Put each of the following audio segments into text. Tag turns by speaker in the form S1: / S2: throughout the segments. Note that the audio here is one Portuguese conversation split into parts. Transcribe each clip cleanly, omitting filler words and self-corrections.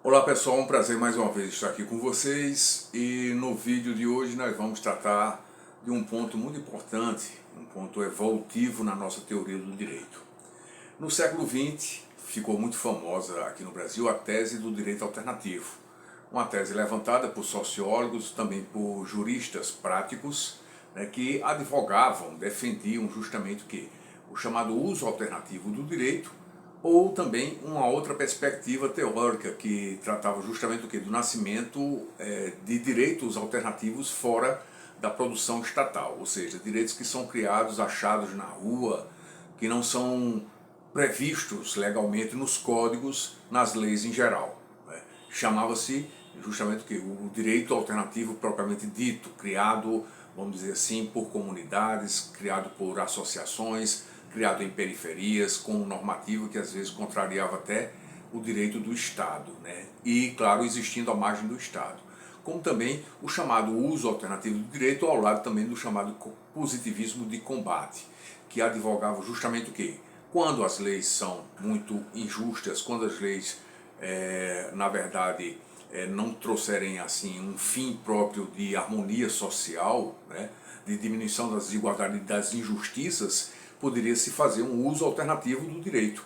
S1: Olá pessoal, um prazer mais uma vez estar aqui com vocês e no vídeo de hoje nós vamos tratar de um ponto muito importante, um ponto evolutivo na nossa teoria do direito. No século XX ficou muito famosa aqui no Brasil a tese do direito alternativo, uma tese levantada por sociólogos, também por juristas práticos, que advogavam, defendiam justamente o quê? O chamado uso alternativo do direito, ou também uma outra perspectiva teórica que tratava justamente do quê? Do nascimento de direitos alternativos fora da produção estatal, ou seja, direitos que são criados, achados na rua, que não são previstos legalmente nos códigos, nas leis em geral. Chamava-se justamente o quê? O direito alternativo propriamente dito, criado, vamos dizer assim, por comunidades, criado por associações, criado em periferias, com um normativo que às vezes contrariava até o direito do Estado, e, claro, existindo à margem do Estado. Como também o chamado uso alternativo do direito, ao lado também do chamado positivismo de combate, que advogava justamente o quê? Quando as leis são muito injustas, quando as leis, na verdade, não trouxerem assim um fim próprio de harmonia social, de diminuição das desigualdades e das injustiças, poderia se fazer um uso alternativo do direito.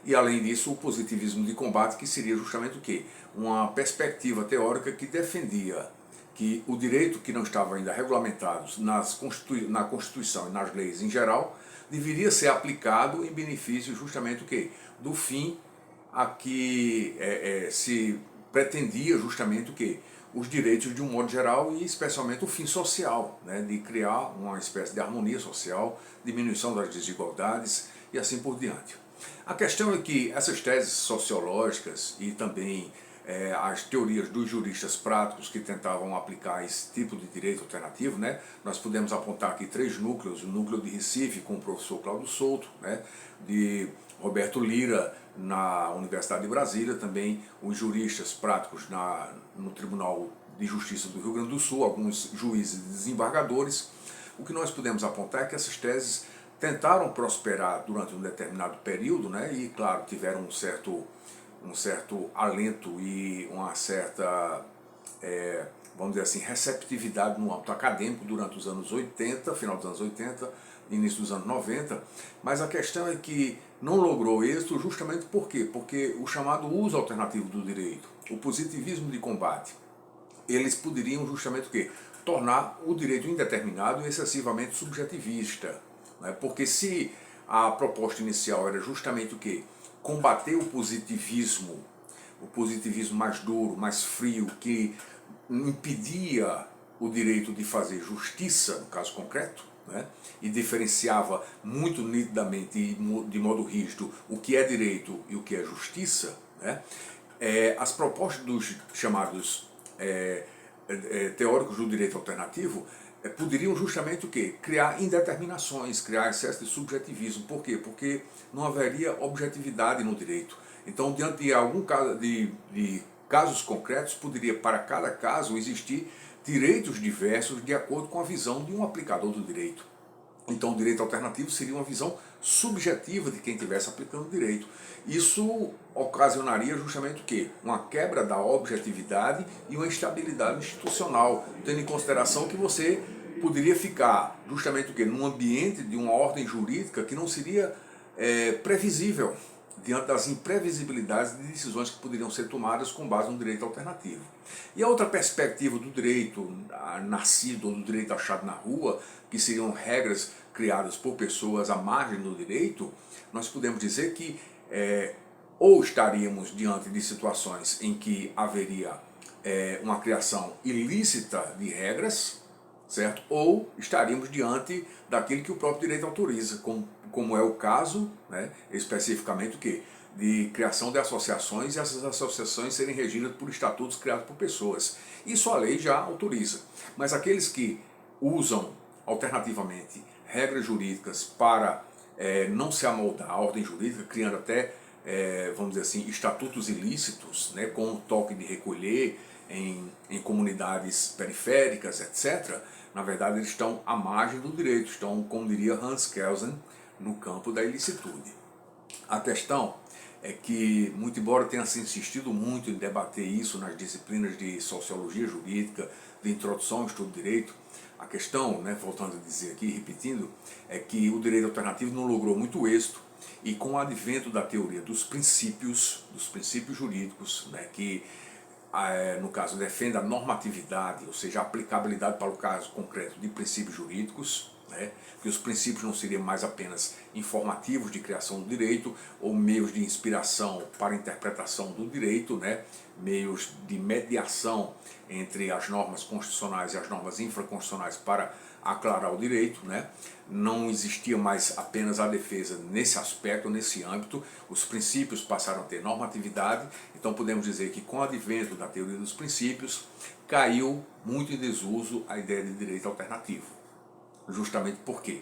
S1: E além disso, o positivismo de combate, que seria justamente o quê? Uma perspectiva teórica que defendia que o direito que não estava ainda regulamentado na Constituição e nas leis em geral, deveria ser aplicado em benefício justamente o quê? Do fim a que se pretendia justamente o quê? Os direitos de um modo geral e especialmente o fim social, de criar uma espécie de harmonia social, diminuição das desigualdades e assim por diante. A questão é que essas teses sociológicas e também as teorias dos juristas práticos que tentavam aplicar esse tipo de direito alternativo, nós podemos apontar aqui três núcleos: o núcleo de Recife com o professor Cláudio Souto, de Roberto Lira na Universidade de Brasília, também os juristas práticos no Tribunal de Justiça do Rio Grande do Sul, alguns juízes e desembargadores. O que nós podemos apontar é que essas teses tentaram prosperar durante um determinado período, e claro, tiveram um certo alento e uma certa, vamos dizer assim, receptividade no âmbito acadêmico durante os anos 80, final dos anos 80, início dos anos 90, mas a questão é que não logrou êxito justamente por quê? Porque o chamado uso alternativo do direito, o positivismo de combate, eles poderiam justamente o quê? Tornar o direito indeterminado e excessivamente subjetivista. Porque se a proposta inicial era justamente o quê? Combater o positivismo mais duro, mais frio, que impedia o direito de fazer justiça, no caso concreto, e diferenciava muito nitidamente e de modo rígido o que é direito e o que é justiça, as propostas dos chamados teóricos do direito alternativo poderiam justamente o quê? Criar indeterminações, criar excesso de subjetivismo. Por quê? Porque não haveria objetividade no direito. Então, diante de algum caso de casos concretos, poderia para cada caso existir direitos diversos de acordo com a visão de um aplicador do direito. Então o direito alternativo seria uma visão subjetiva de quem estivesse aplicando o direito. Isso ocasionaria justamente o quê? Uma quebra da objetividade e uma instabilidade institucional, tendo em consideração que você poderia ficar justamente o quê? Num ambiente de uma ordem jurídica que não seria previsível, diante das imprevisibilidades de decisões que poderiam ser tomadas com base no direito alternativo. E a outra perspectiva do direito nascido, ou do direito achado na rua, que seriam regras criadas por pessoas à margem do direito, nós podemos dizer que ou estaríamos diante de situações em que haveria uma criação ilícita de regras, certo? Ou estaríamos diante daquilo que o próprio direito autoriza, como é o caso, especificamente o quê? De criação de associações, e essas associações serem regidas por estatutos criados por pessoas. Isso a lei já autoriza. Mas aqueles que usam alternativamente regras jurídicas para não se amoldar à ordem jurídica, criando até, vamos dizer assim, estatutos ilícitos, com o toque de recolher em comunidades periféricas, etc., na verdade eles estão à margem do direito, estão, como diria Hans Kelsen, no campo da ilicitude. A questão é que, muito embora tenha se insistido muito em debater isso nas disciplinas de sociologia jurídica, de introdução ao estudo do direito, a questão, né, voltando a dizer aqui, repetindo, é que o direito alternativo não logrou muito êxito, e com o advento da teoria dos princípios jurídicos, né, que no caso defende a normatividade, ou seja, a aplicabilidade para o caso concreto de princípios jurídicos, né, que os princípios não seriam mais apenas informativos de criação do direito ou meios de inspiração para a interpretação do direito, né, meios de mediação entre as normas constitucionais e as normas infraconstitucionais para aclarar o direito, né? Não existia mais apenas a defesa nesse aspecto, nesse âmbito, os princípios passaram a ter normatividade, então podemos dizer que com o advento da teoria dos princípios, caiu muito em desuso a ideia de direito alternativo. Justamente por quê?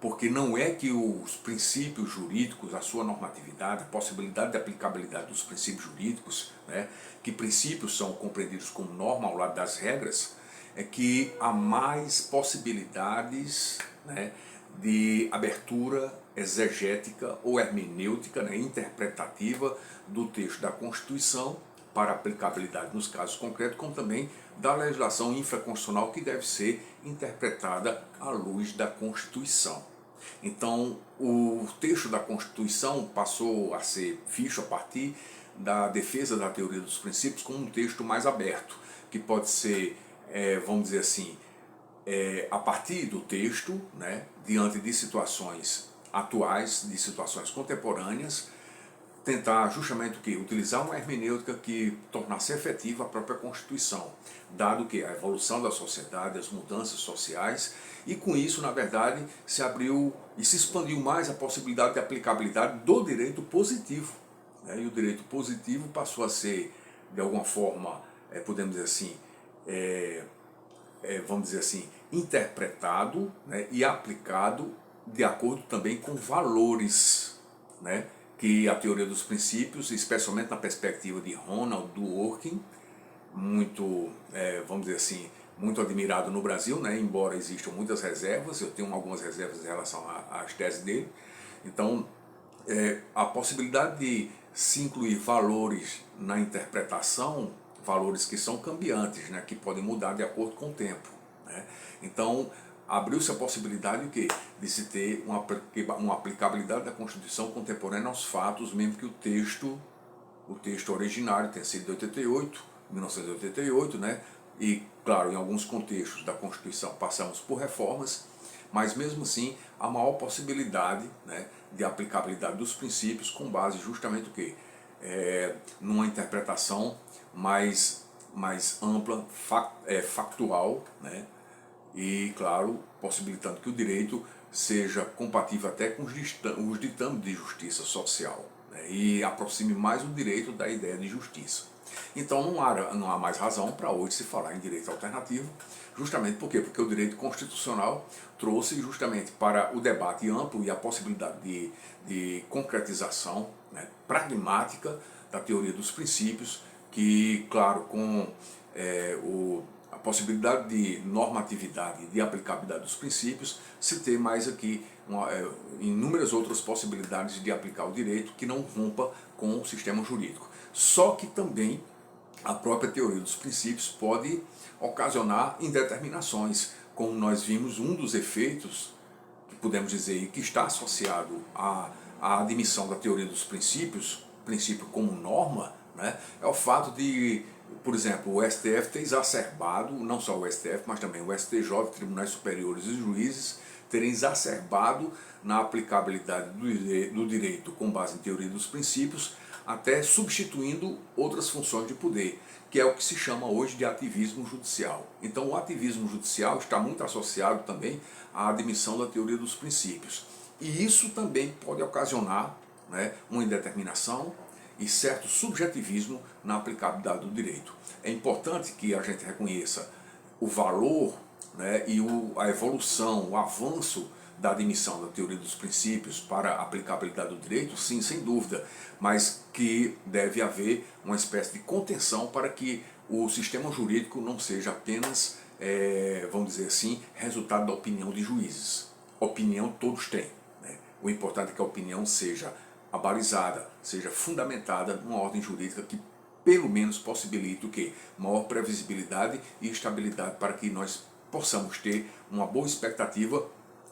S1: Porque não é que os princípios jurídicos, a sua normatividade, a possibilidade de aplicabilidade dos princípios jurídicos, né, que princípios são compreendidos como norma ao lado das regras, é que há mais possibilidades, né, de abertura exegética ou hermenêutica, né, interpretativa do texto da Constituição para aplicabilidade nos casos concretos, como também da legislação infraconstitucional que deve ser interpretada à luz da Constituição. Então, o texto da Constituição passou a ser visto a partir da defesa da teoria dos princípios como um texto mais aberto, que pode ser, vamos dizer assim, a partir do texto, né, diante de situações atuais, de situações contemporâneas, tentar justamente o quê? Utilizar uma hermenêutica que tornasse efetiva a própria Constituição, dado que a evolução da sociedade, as mudanças sociais, e com isso, na verdade, se abriu e se expandiu mais a possibilidade de aplicabilidade do direito positivo, né? E o direito positivo passou a ser, de alguma forma, podemos dizer assim, vamos dizer assim, interpretado, né, e aplicado de acordo também com valores, né, que a teoria dos princípios, especialmente na perspectiva de Ronald Dworkin, muito, vamos dizer assim, muito admirado no Brasil, né, embora existam muitas reservas, eu tenho algumas reservas em relação às teses dele. Então, a possibilidade de se incluir valores na interpretação, valores que são cambiantes, né, que podem mudar de acordo com o tempo, né? Então, abriu-se a possibilidade de quê? De se ter uma aplicabilidade da Constituição contemporânea aos fatos, mesmo que o texto originário tenha sido de 1988, né? E, claro, em alguns contextos da Constituição passamos por reformas, mas mesmo assim a maior possibilidade, né, de aplicabilidade dos princípios com base justamente o quê? Numa interpretação mais ampla, factual, né? E, claro, possibilitando que o direito seja compatível até com os ditames de justiça social, né, e aproxime mais o direito da ideia de justiça. Então não há mais razão para hoje se falar em direito alternativo, justamente por quê? Porque o direito constitucional trouxe justamente para o debate amplo e a possibilidade de concretização, né, pragmática da teoria dos princípios, que, claro, com a possibilidade de normatividade e de aplicabilidade dos princípios, se tem mais aqui inúmeras outras possibilidades de aplicar o direito que não rompa com o sistema jurídico. Só que também a própria teoria dos princípios pode ocasionar indeterminações, como nós vimos, um dos efeitos que podemos dizer que está associado à admissão da teoria dos princípios, princípio como norma, né, é o fato de, por exemplo, o STF ter exacerbado, não só o STF, mas também o STJ, tribunais superiores e juízes, terem exacerbado na aplicabilidade do direito com base em teoria dos princípios, até substituindo outras funções de poder, que é o que se chama hoje de ativismo judicial. Então o ativismo judicial está muito associado também à admissão da teoria dos princípios. E isso também pode ocasionar, né, uma indeterminação e certo subjetivismo na aplicabilidade do direito. É importante que a gente reconheça o valor, né, e a evolução, o avanço da admissão da teoria dos princípios para a aplicabilidade do direito, sim, sem dúvida, mas que deve haver uma espécie de contenção para que o sistema jurídico não seja apenas, vamos dizer assim, resultado da opinião de juízes. Opinião todos têm, né? O importante é que a opinião seja abalizada, seja fundamentada numa ordem jurídica que pelo menos possibilite o quê? Maior previsibilidade e estabilidade para que nós possamos ter uma boa expectativa,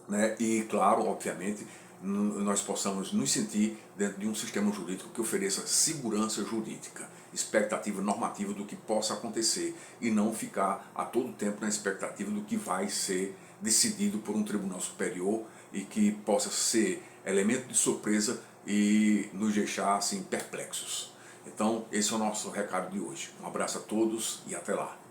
S1: né? E claro, obviamente, nós possamos nos sentir dentro de um sistema jurídico que ofereça segurança jurídica, expectativa normativa do que possa acontecer e não ficar a todo tempo na expectativa do que vai ser decidido por um tribunal superior e que possa ser elemento de surpresa e nos deixar assim perplexos. Então, esse é o nosso recado de hoje. Um abraço a todos e até lá.